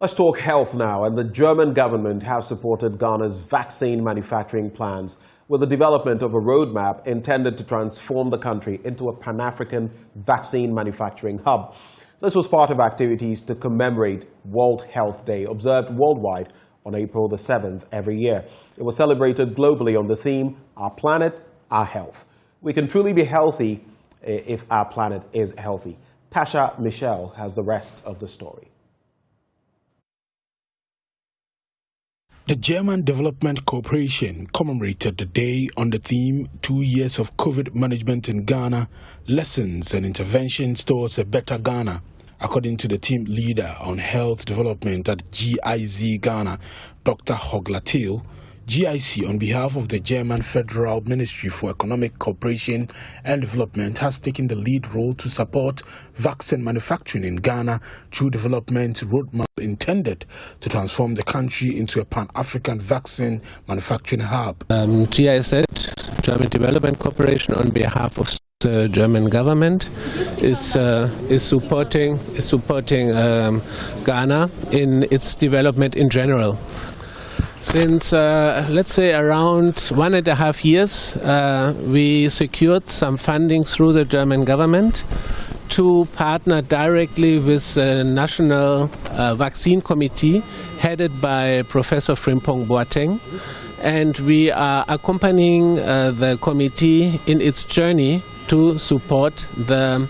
Let's talk health now, and the German government has supported Ghana's vaccine manufacturing plans with the development of a roadmap intended to transform the country into a Pan-African vaccine manufacturing hub. This was part of activities to commemorate World Health Day, observed worldwide on April the 7th every year. It was celebrated globally on the theme, Our Planet, Our Health. We can truly be healthy if our planet is healthy. Tasha Michelle has the rest of the story. The German Development Corporation commemorated the day on the theme 2 years of COVID management in Ghana, lessons and interventions towards a better Ghana. According to the team leader on health development at GIZ Ghana, Dr. Hoglatil, GIC, on behalf of the German Federal Ministry for Economic Cooperation and Development, has taken the lead role to support vaccine manufacturing in Ghana through development roadmap intended to transform the country into a Pan-African vaccine manufacturing hub. GIZ, German Development Corporation, on behalf of the German government, is supporting Ghana in its development in general. Since, let's say, around 1.5 years, we secured some funding through the German government to partner directly with the National Vaccine Committee headed by Professor Frimpong Boateng. And we are accompanying the committee in its journey to support the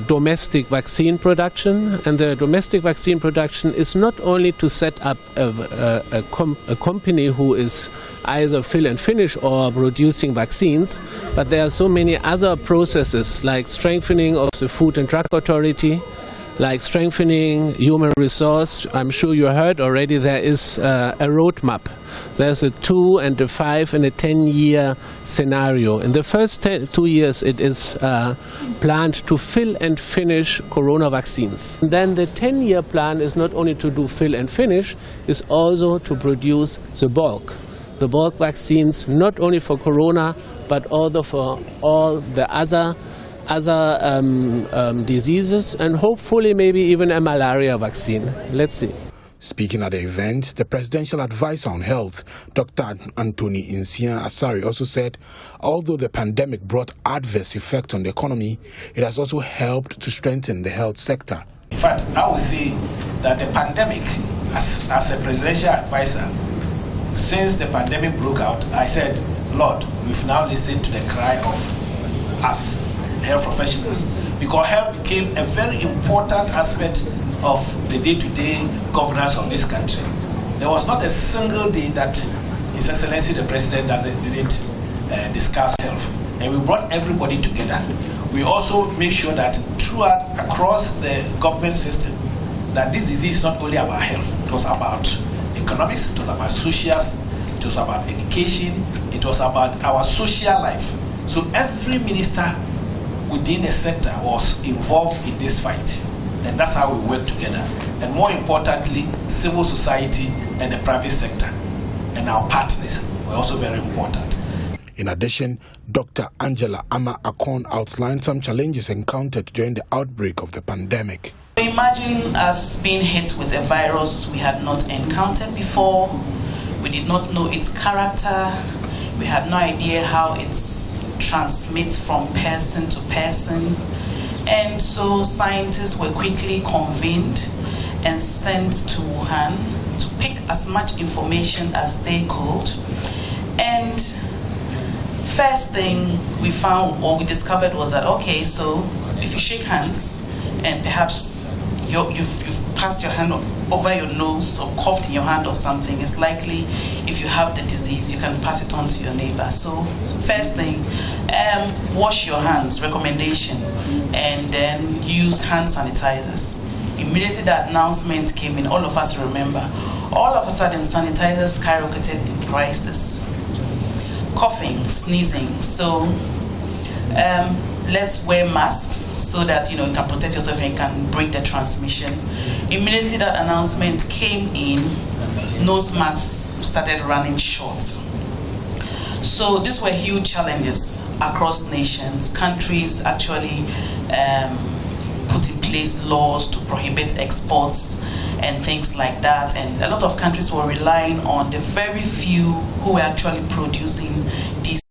domestic vaccine production. And the domestic vaccine production is not only to set up a company who is either fill and finish or producing vaccines, but there are so many other processes like strengthening of the Food and Drug Authority, like strengthening human resource. I'm sure you heard already there is a roadmap. There's a 2 and a 5 and a 10-year scenario. In the first 2 years, it is planned to fill and finish corona vaccines. And then the 10-year plan is not only to do fill and finish, is also to produce the bulk vaccines, not only for corona, but also for all the other diseases, and hopefully maybe even a malaria vaccine. Let's see. Speaking at the event, the Presidential Advisor on Health, Dr. Anthony Insian Asari, also said, although the pandemic brought adverse effect on the economy, it has also helped to strengthen the health sector. In fact, I would say that the pandemic, as a Presidential Advisor, since the pandemic broke out, I said, Lord, we've now listened to the cry of us, health professionals, because health became a very important aspect of the day-to-day governance of this country. There was not a single day that His Excellency the President didn't discuss health, and we brought everybody together. We also made sure that across the government system, that this disease is not only about health, it was about economics, it was about socials, it was about education, it was about our social life. So every minister within the sector was involved in this fight, and that's how we work together. And more importantly, civil society and the private sector and our partners were also very important. In addition, Dr. Angela Ama Akon outlined some challenges encountered during the outbreak of the pandemic. Imagine us being hit with a virus we had not encountered before. We did not know its character. We had no idea how it transmits from person to person. And so scientists were quickly convened and sent to Wuhan to pick as much information as they could. And first thing we found, or we discovered, was that, okay, so if you shake hands and perhaps you've passed your hand over your nose or coughed in your hand or something, it's likely if you have the disease, you can pass it on to your neighbor. So first thing, wash your hands, recommendation, and then use hand sanitizers. Immediately that announcement came in, all of us remember, all of a sudden sanitizers skyrocketed in prices. Coughing, sneezing, so let's wear masks so that you can protect yourself and you can break the transmission. Immediately that announcement came in, nose masks started running short. So these were huge challenges across nations. Countries actually put in place laws to prohibit exports, and things like that. And a lot of countries were relying on the very few who were actually producing these